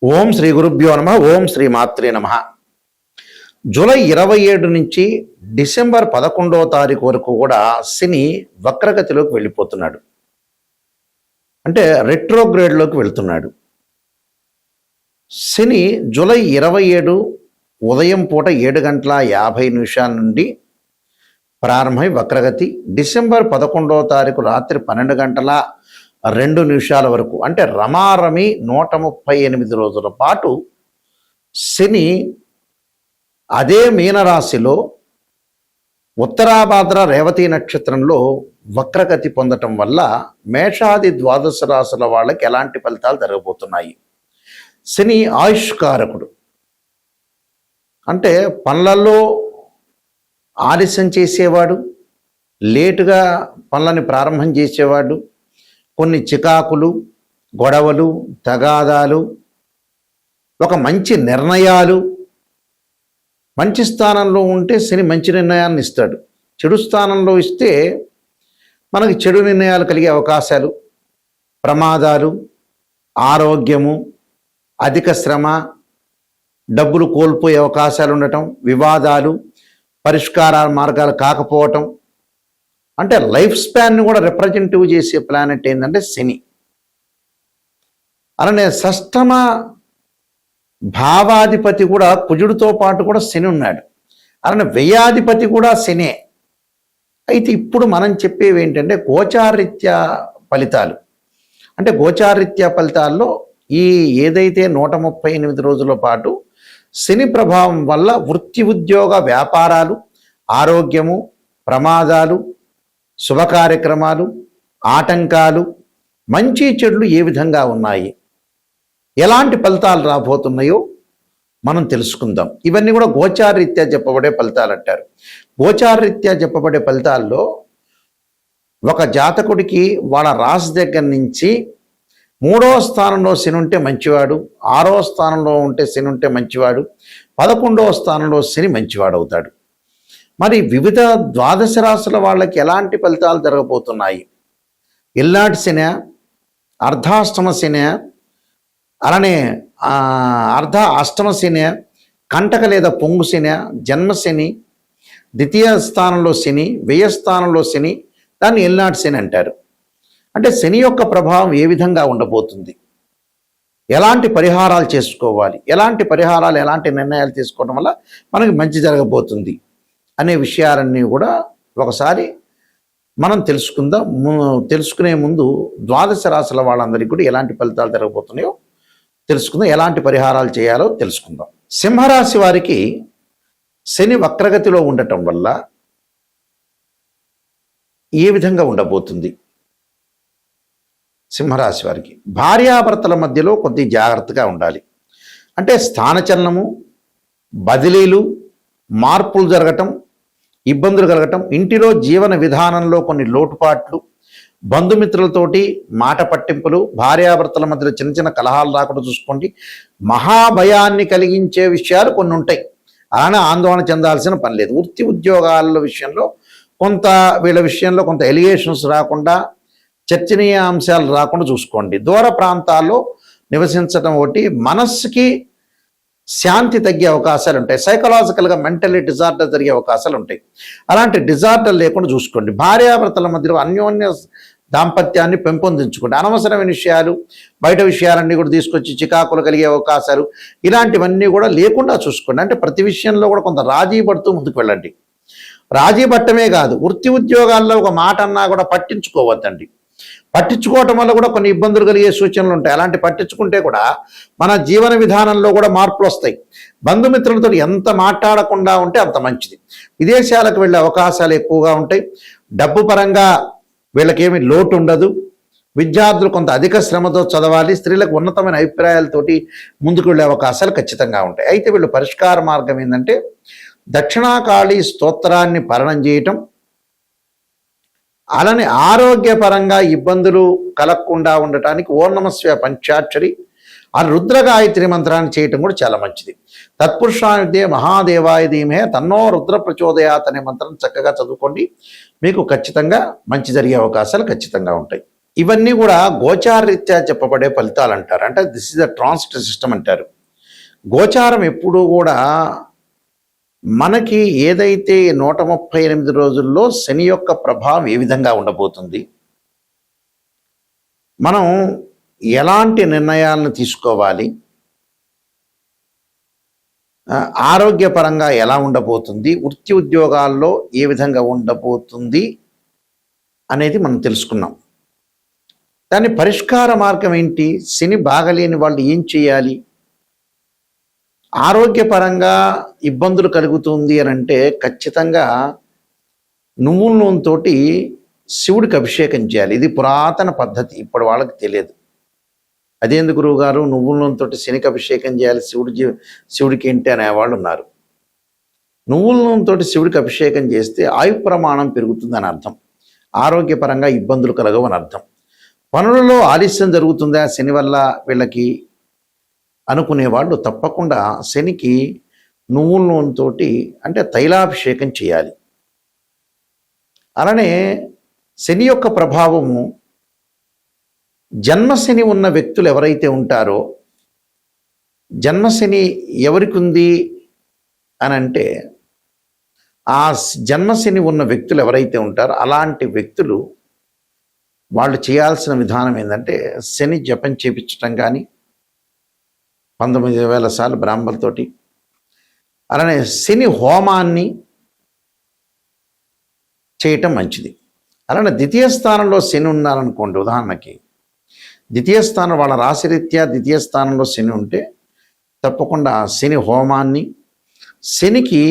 ఓం శ్రీ గురుభ్యో నమ. ఓం శ్రీ మాత్రే నమ. జూలై 27 నుంచి డిసెంబర్ 11వ తారీఖు వరకు కూడా శని వక్రగతిలోకి వెళ్ళిపోతున్నాడు. అంటే రెట్రోగ్రేడ్లోకి వెళ్తున్నాడు. శని జూలై 27 ఉదయం పూట 7:50 నుండి ప్రారంభమై వక్రగతి డిసెంబర్ 11వ తారీఖు రాత్రి 12:02 వరకు, అంటే రమారమి 138 రోజుల పాటు శని అదే మీనరాశిలో ఉత్తరాభాద్ర రేవతి నక్షత్రంలో వక్రగతి పొందటం వల్ల మేషాది ద్వాదశ రాశుల వాళ్ళకి ఎలాంటి ఫలితాలు జరగబోతున్నాయి. శని ఆయుష్కారకుడు, అంటే పనులలో ఆలస్యం చేసేవాడు, లేటుగా పనులని ప్రారంభం చేసేవాడు, కొన్ని చికాకులు, గొడవలు, తగాదాలు, ఒక మంచి నిర్ణయాలు. మంచి స్థానంలో ఉంటే శని మంచి నిర్ణయాన్ని ఇస్తాడు. చెడు స్థానంలో ఇస్తే మనకి చెడు నిర్ణయాలు కలిగే అవకాశాలు, ప్రమాదాలు, ఆరోగ్యము, అధిక శ్రమ, డబ్బులు కోల్పోయే అవకాశాలు ఉండటం, వివాదాలు, పరిష్కార మార్గాలు కాకపోవటం. అంటే లైఫ్ స్పాన్ని కూడా రిప్రజెంటివ్ చేసే ప్లానెట్ ఏంటంటే శని. అలానే షష్టమ భావాధిపతి కూడా కుజుడితో పాటు కూడా శని ఉన్నాడు. అలానే వ్యయాధిపతి కూడా శనే. అయితే ఇప్పుడు మనం చెప్పేవి ఏంటంటే గోచారీత్యా ఫలితాలు. అంటే గోచారీత్యా ఫలితాల్లో ఈ ఏదైతే 138 రోజుల పాటు శని ప్రభావం వల్ల వృత్తి, ఉద్యోగ, వ్యాపారాలు, ఆరోగ్యము, ప్రమాదాలు, శుభ కార్యక్రమాలు, ఆటంకాలు, మంచి చెడులు ఏ విధంగా ఉన్నాయి, ఎలాంటి ఫలితాలు రాబోతున్నాయో మనం తెలుసుకుందాం. ఇవన్నీ కూడా గోచారరీత్యా చెప్పబడే ఫలితాలు అంటారు. గోచారరీత్యా చెప్పబడే ఫలితాల్లో ఒక జాతకుడికి వాళ్ళ రాశి దగ్గర నుంచి 3వ స్థానంలో శని ఉంటే మంచివాడు, 6వ స్థానంలో ఉంటే శని ఉంటే మంచివాడు, 11వ స్థానంలో శని మంచివాడు అవుతాడు. మరి వివిధ ద్వాదశ రాశుల వాళ్ళకి ఎలాంటి ఫలితాలు జరగబోతున్నాయి? ఎల్లాటి శని, అర్ధాష్టమ శని, అలానే అష్టమ శని, కంటక లేదా పొంగు శని, జన్మశని, ద్వితీయ స్థానంలో శని, వ్యయ స్థానంలో శని, దాన్ని ఎల్నాటి శని అంటారు. అంటే శని యొక్క ప్రభావం ఏ విధంగా ఉండబోతుంది, ఎలాంటి పరిహారాలు చేసుకోవాలి, ఎలాంటి పరిహారాలు, ఎలాంటి నిర్ణయాలు తీసుకోవడం వల్ల మనకి మంచి జరగబోతుంది అనే విషయాలన్నీ కూడా ఒకసారి మనం తెలుసుకుందాం. తెలుసుకునే ముందు ద్వాదశ రాశుల వాళ్ళందరికీ కూడా ఎలాంటి ఫలితాలు జరగబోతున్నాయో తెలుసుకుందాం, ఎలాంటి పరిహారాలు చేయాలో తెలుసుకుందాం. సింహరాశి వారికి శని వక్రగతిలో ఉండటం వల్ల ఏ విధంగా ఉండబోతుంది? సింహరాశి వారికి భార్యాభర్తల మధ్యలో కొద్ది జాగ్రత్తగా ఉండాలి. అంటే స్థానచలనము, బదిలీలు, మార్పులు జరగటం, ఇబ్బందులు కలగటం, ఇంటిలో జీవన విధానంలో కొన్ని లోటుపాట్లు, బంధుమిత్రులతోటి మాట పట్టింపులు, భార్యాభర్తల మధ్యలో చిన్న చిన్న కలహాలు రాకుండా చూసుకోండి. మహాభయాన్ని కలిగించే విషయాలు కొన్ని ఉంటాయి, అలానే ఆందోళన చెందాల్సిన పని లేదు. వృత్తి ఉద్యోగాల విషయంలో వీళ్ళ విషయంలో కొంత ఎలిగేషన్స్ రాకుండా, చర్చనీయ అంశాలు రాకుండా చూసుకోండి. దూర ప్రాంతాల్లో నివసించడం ఒకటి, మనస్సుకి శాంతి తగ్గే అవకాశాలు ఉంటాయి. సైకలాజికల్గా మెంటల్లీ డిజార్డర్ జరిగే అవకాశాలు ఉంటాయి. అలాంటి డిజార్డర్ లేకుండా చూసుకోండి. భార్యాభర్తల మధ్యలో అన్యోన్య దాంపత్యాన్ని పెంపొందించుకోండి. అనవసరమైన విషయాలు, బయట విషయాలన్నీ కూడా తీసుకొచ్చి చికాకులు కలిగే అవకాశాలు, ఇలాంటివన్నీ కూడా లేకుండా చూసుకోండి. అంటే ప్రతి విషయంలో కూడా కొంత రాజీ పడుతూ ముందుకు వెళ్ళండి. రాజీ పట్టమే కాదు, వృత్తి ఉద్యోగాల్లో ఒక మాట అన్నా కూడా పట్టించుకోవద్దండి. పట్టించుకోవటం వల్ల కూడా కొన్ని ఇబ్బందులు కలిగే సూచనలు ఉంటాయి. అలాంటి పట్టించుకుంటే కూడా మన జీవన విధానంలో కూడా మార్పులు వస్తాయి. బంధుమిత్రులతో ఎంత మాట్లాడకుండా ఉంటే అంత మంచిది. విదేశాలకు వెళ్ళే అవకాశాలు ఎక్కువగా ఉంటాయి. డబ్బు పరంగా వీళ్ళకేమీ లోటు ఉండదు. విద్యార్థులు కొంత అధిక శ్రమతో చదవాలి. స్త్రీలకు ఉన్నతమైన అభిప్రాయాలతోటి ముందుకు వెళ్ళే అవకాశాలు ఖచ్చితంగా ఉంటాయి. అయితే వీళ్ళు పరిష్కార మార్గం ఏంటంటే దక్షిణాకాళి స్తోత్రాన్ని పఠనం చేయటం, అలానే ఆరోగ్యపరంగా ఇబ్బందులు కలగకుండా ఉండటానికి ఓం నమఃశివాయ పంచాక్షరి ఆ రుద్రగాయత్రి మంత్రాన్ని చేయటం కూడా చాలా మంచిది. తత్పురుషాయుధే మహాదేవాయ ధీమహే తన్నో రుద్ర ప్రచోదయాత్ అనే మంత్రం చక్కగా చదువుకోండి. మీకు ఖచ్చితంగా మంచి జరిగే అవకాశాలు ఖచ్చితంగా ఉంటాయి. ఇవన్నీ కూడా గోచారరీత్యా చెప్పబడే ఫలితాలు అంటారు. అంటే this is the transit system అంటారు. గోచారం ఎప్పుడూ కూడా మనకి ఏదైతే 138 రోజుల్లో శని యొక్క ప్రభావం ఏ విధంగా ఉండబోతుంది, మనం ఎలాంటి నిర్ణయాలను తీసుకోవాలి, ఆరోగ్యపరంగా ఎలా ఉండబోతుంది, వృత్తి ఉద్యోగాల్లో ఏ విధంగా ఉండబోతుంది అనేది మనం తెలుసుకున్నాం. దాని పరిష్కార మార్గం ఏంటి, శని బాగలేని వాళ్ళు ఏం చేయాలి, ఆరోగ్యపరంగా ఇబ్బందులు కలుగుతుంది అని అంటే ఖచ్చితంగా నువ్వుల నూనెతో శివుడికి అభిషేకం చేయాలి. ఇది పురాతన పద్ధతి, ఇప్పుడు వాళ్ళకి తెలియదు. అదేందుకు గురువుగారు నువ్వుల నూనెతో శనికి అభిషేకం చేయాలి, శివుడికి ఏంటి అనేవాళ్ళు ఉన్నారు. నువ్వుల నూనెతో శివుడికి అభిషేకం చేస్తే ఆయు ప్రమాణం పెరుగుతుందని అర్థం, ఆరోగ్యపరంగా ఇబ్బందులు కలగవని అర్థం. పనులలో ఆలస్యం జరుగుతుందా శని వల్ల వీళ్ళకి అనుకునేవాళ్ళు తప్పకుండా శనికి నువ్వుల నూనెతో అంటే తైలాభిషేకం చేయాలి. అలానే శని యొక్క ప్రభావము జన్మశని ఉన్న వ్యక్తులు ఎవరైతే ఉంటారో, జన్మశని ఎవరికి ఉంది అని అంటే ఆ జన్మశని ఉన్న వ్యక్తులు ఎవరైతే ఉంటారో అలాంటి వ్యక్తులు వాళ్ళు చేయాల్సిన విధానం ఏంటంటే శని జపం చేపించటం కానీ 19,000 సార్లు బ్రాహ్మణులతోటి, అలానే శని హోమాన్ని చేయటం మంచిది. అలానే ద్వితీయ స్థానంలో శని ఉన్నారనుకోండి, ఉదాహరణకి ద్వితీయ స్థానం వాళ్ళ రాశిరీత్యా ద్వితీయ స్థానంలో శని ఉంటే తప్పకుండా శని హోమాన్ని, శనికి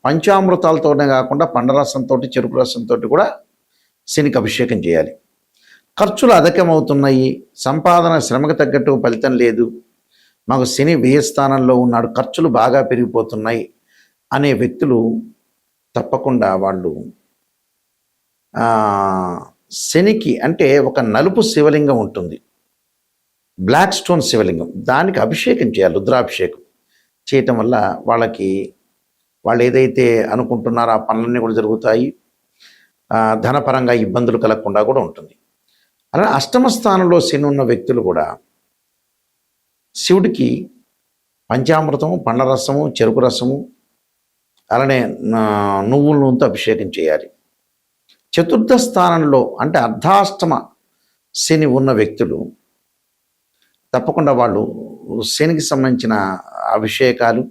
పంచామృతాలతోనే కాకుండా పండరసంతో చెరుకు రసంతో కూడా శనికి అభిషేకం చేయాలి. ఖర్చులు అధికమవుతున్నాయి, సంపాదన శ్రమకు తగ్గట్టు ఫలితం లేదు, మాకు శని వ్యయ స్థానంలో ఉన్నాడు, ఖర్చులు బాగా పెరిగిపోతున్నాయి అనే వ్యక్తులు తప్పకుండా వాళ్ళు శనికి అంటే ఒక నలుపు శివలింగం ఉంటుంది, బ్లాక్ స్టోన్ శివలింగం, దానికి అభిషేకం చేయాలి. రుద్రాభిషేకం చేయటం వల్ల వాళ్ళు ఏదైతే అనుకుంటున్నారో ఆ పనులన్నీ కూడా జరుగుతాయి, ధనపరంగా ఇబ్బందులు కలగకుండా కూడా ఉంటుంది. అలానే అష్టమ స్థానంలో శని ఉన్న వ్యక్తులు కూడా శివుడికి పంచామృతము, పండ్లరసము, చెరుకు రసము, అలానే నువ్వుల నూనెతో అభిషేకం చేయాలి. చతుర్థ స్థానంలో అంటే అర్ధాష్టమ శని ఉన్న వ్యక్తులు తప్పకుండా వాళ్ళు శనికి సంబంధించిన అభిషేకాలు,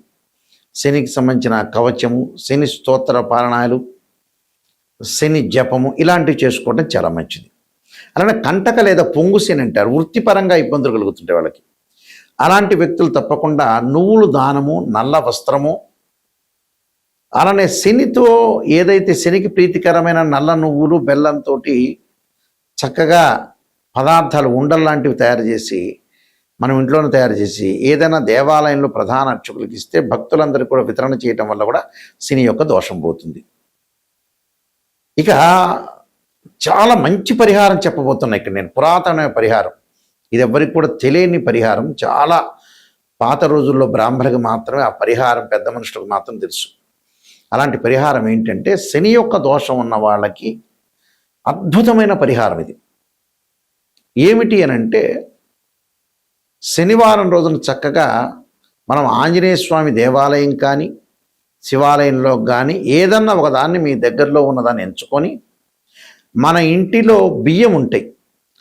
శనికి సంబంధించిన కవచము, శని స్తోత్ర పారాయణాలు, శని జపము ఇలాంటివి చేసుకోవడం చాలా మంచిది. అలానే కంటక లేదా పొంగు శని అంటారు, వృత్తిపరంగా ఇబ్బందులు కలుగుతుంటాయి వాళ్ళకి. అలాంటి వ్యక్తులు తప్పకుండా నువ్వులు దానము, నల్ల వస్త్రము, అలానే శనితో ఏదైతే శనికి ప్రీతికరమైన నల్ల నువ్వులు బెల్లంతో చక్కగా పదార్థాలు ఉండల్లాంటివి తయారు చేసి మనం ఇంట్లోనే తయారు చేసి ఏదైనా దేవాలయంలో ప్రధాన అర్చకులకు ఇస్తే భక్తులందరికీ కూడా వితరణ చేయటం వల్ల కూడా శని యొక్క దోషం పోతుంది. ఇక చాలా మంచి పరిహారం చెప్పబోతున్నా ఇక్కడ నేను, పురాతన పరిహారం, ఇది ఎవరికి కూడా తెలియని పరిహారం, చాలా పాత రోజుల్లో బ్రాహ్మణులకు మాత్రమే ఆ పరిహారం, పెద్ద మనుషులకు మాత్రం తెలుసు. అలాంటి పరిహారం ఏంటంటే శని యొక్క దోషం ఉన్న వాళ్ళకి అద్భుతమైన పరిహారం ఇది. ఏమిటి అని అంటే శనివారం రోజున చక్కగా మనం ఆంజనేయ స్వామి దేవాలయం కానీ శివాలయంలో కానీ ఏదన్నా ఒకదాన్ని మీ దగ్గరలో ఉన్నదాన్ని ఎంచుకొని, మన ఇంటిలో బియ్యం ఉంటాయి,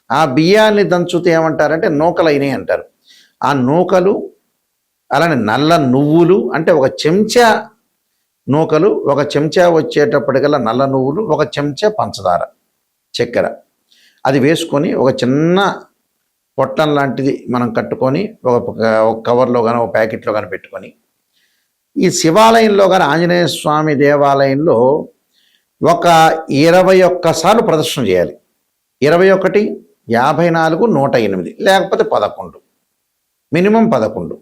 ఆ బియ్యాన్ని దంచుతే ఏమంటారంటే నూకలైనవి అంటారు. ఆ నూకలు, అలానే నల్ల నువ్వులు అంటే ఒక చెంచా నూకలు, ఒక చెంచా వచ్చేటప్పటికల్లా నల్ల నువ్వులు, ఒక చెంచా పంచదార, చక్కెర, అది వేసుకొని ఒక చిన్న పొట్టం లాంటిది మనం కట్టుకొని ఒక కవర్లో కానీ ఒక ప్యాకెట్లో కానీ పెట్టుకొని ఈ శివాలయంలో కానీ ఆంజనేయ స్వామి దేవాలయంలో ఒక 21 సార్లు ప్రదర్శన చేయాలి. 21, 54, 108 లేకపోతే 11, మినిమం 11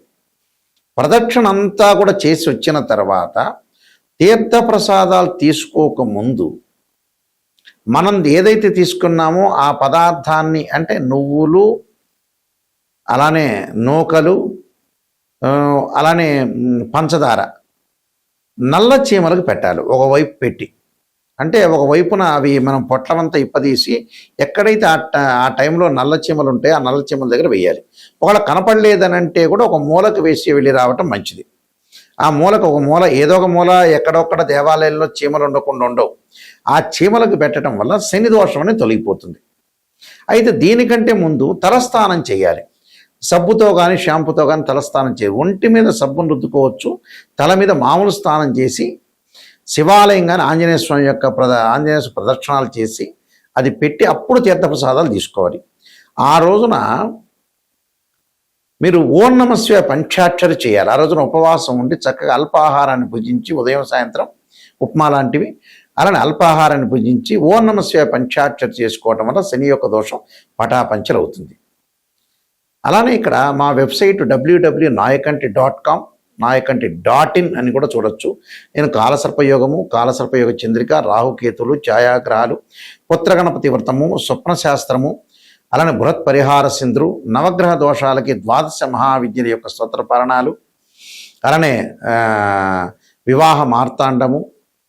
ప్రదక్షిణ అంతా కూడా చేసి వచ్చిన తర్వాత తీర్థప్రసాదాలు తీసుకోకముందు మనం ఏదైతే తీసుకున్నామో ఆ పదార్థాన్ని అంటే నువ్వులు, అలానే నూకలు, అలానే పంచదార నల్ల చీమలకు పెట్టాలి ఒకవైపు పెట్టి. అంటే ఒకవైపున అవి మనం పొట్లమంతా ఇప్పదీసి ఎక్కడైతే ఆ టైంలో నల్ల చీమలు ఉంటాయో ఆ నల్ల చీమల దగ్గర వేయాలి. ఒకవేళ కనపడలేదని అంటే కూడా ఒక మూలకు వేసి వెళ్ళి రావటం మంచిది. ఆ మూలకు ఒక మూల ఏదో ఒక మూల ఎక్కడొక్కడ దేవాలయంలో చీమలు ఉండకుండా ఉండవు. ఆ చీమలకు పెట్టడం వల్ల శని దోషం అనేది తొలగిపోతుంది. అయితే దీనికంటే ముందు తలస్నానం చేయాలి. సబ్బుతో కానీ షాంపుతో కానీ తలస్నానం చేయాలి. ఒంటి మీద సబ్బును రుద్దుకోవచ్చు, తల మీద మామూలు స్నానం చేసి శివాలయం కానీ ఆంజనేయ స్వామి యొక్క ఆంజనేయ ప్రదక్షిణాలు చేసి అది పెట్టి అప్పుడు తీర్థప్రసాదాలు తీసుకోవాలి. ఆ రోజున మీరు ఓం నమః శివాయ పంచాక్షరి చేయాలి. ఆ రోజున ఉపవాసం ఉండి చక్కగా అల్పాహారాన్ని భుజించి ఉదయం సాయంత్రం ఉప్మా లాంటివి అలానే అల్పాహారాన్ని భుజించి ఓం నమః శివాయ పంచాక్షరి చేసుకోవటం వల్ల శని యొక్క దోషం పటాపంచలవుతుంది. అలానే ఇక్కడ మా వెబ్సైట్ www.nayakanti.com nayakanti.in అని కూడా చూడొచ్చు. నేను కాలసర్పయోగము, కాలసర్పయోగ చంద్రిక, రాహుకేతులు, ఛాయాగ్రహాలు, పుత్రగణపతి వ్రతము, స్వప్నశాస్త్రము, అలానే బృహత్ పరిహార సింధురు, నవగ్రహ దోషాలకి 12 మహావిద్యల యొక్క స్తోత్ర పరణాలు, అలానే వివాహ మార్తాండము,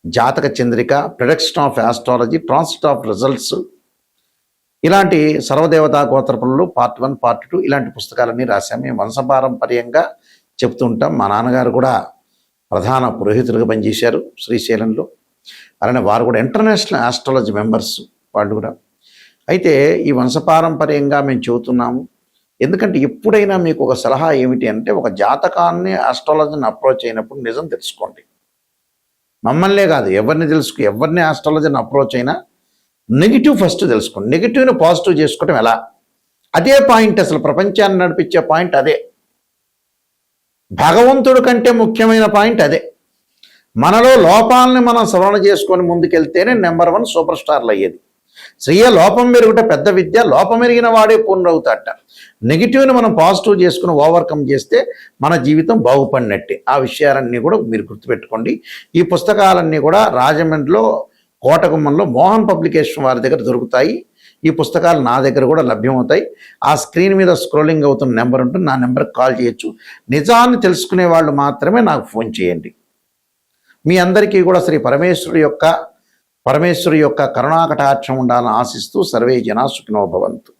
జాతక Chandrika, production of astrology, transit of results, ఇలాంటి సర్వదేవతా గోత్రపులు పార్ట్ 1 పార్ట్ 2 ఇలాంటి పుస్తకాలన్నీ రాశాము. మేము వంశపారంపర్యంగా చెప్తూ ఉంటాం. మా నాన్నగారు కూడా ప్రధాన పురోహితులుగా పనిచేశారు శ్రీశైలంలో. అలానే వారు కూడా ఇంటర్నేషనల్ ఆస్ట్రాలజీ మెంబర్స్ వాళ్ళు కూడా. అయితే ఈ వంశపారంపర్యంగా మేము చెబుతున్నాము. ఎందుకంటే ఎప్పుడైనా మీకు ఒక సలహా ఏమిటి అంటే, ఒక జాతకాన్ని ఆస్ట్రాలజీని అప్రోచ్ అయినప్పుడు నిజం తెలుసుకోండి. మమ్మల్నే కాదు ఎవరిని ఆస్ట్రాలజీని అప్రోచ్ అయినా నెగిటివ్ ఫస్ట్ తెలుసుకోండి. నెగిటివ్ని పాజిటివ్ చేసుకోవటం ఎలా, అదే పాయింట్. అసలు ప్రపంచాన్ని నడిపించే పాయింట్ అదే. భగవంతుడి కంటే ముఖ్యమైన పాయింట్ అదే. మనలో లోపాలని మనం సవరణ చేసుకొని ముందుకెళ్తేనే నెంబర్ 1 సూపర్ స్టార్లు అయ్యేది. స్త్రీయ లోపం మెరుగుట పెద్ద విద్య, లోపం మెరిగిన వాడే పూర్ణవుతాట. నెగిటివ్ని మనం పాజిటివ్ చేసుకుని ఓవర్కమ్ చేస్తే మన జీవితం బాగుపడినట్టే. ఆ విషయాలన్నీ కూడా మీరు గుర్తుపెట్టుకోండి. ఈ పుస్తకాలన్నీ కూడా రాజమండ్రిలో కోటగుమ్మంలో మోహన్ పబ్లికేషన్ వారి దగ్గర దొరుకుతాయి. ఈ పుస్తకాలు నా దగ్గర కూడా లభ్యమవుతాయి. ఆ స్క్రీన్ మీద స్క్రోలింగ్ అవుతున్న నెంబర్ ఉంటుంది, నా నెంబర్కి కాల్ చేయొచ్చు. నిజాన్ని తెలుసుకునే వాళ్ళు మాత్రమే నాకు ఫోన్ చేయండి. మీ అందరికీ కూడా శ్రీ పరమేశ్వరు యొక్క కరుణాకటాక్షం ఉండాలని ఆశిస్తూ సర్వే జనా సుఖినో భవంతు.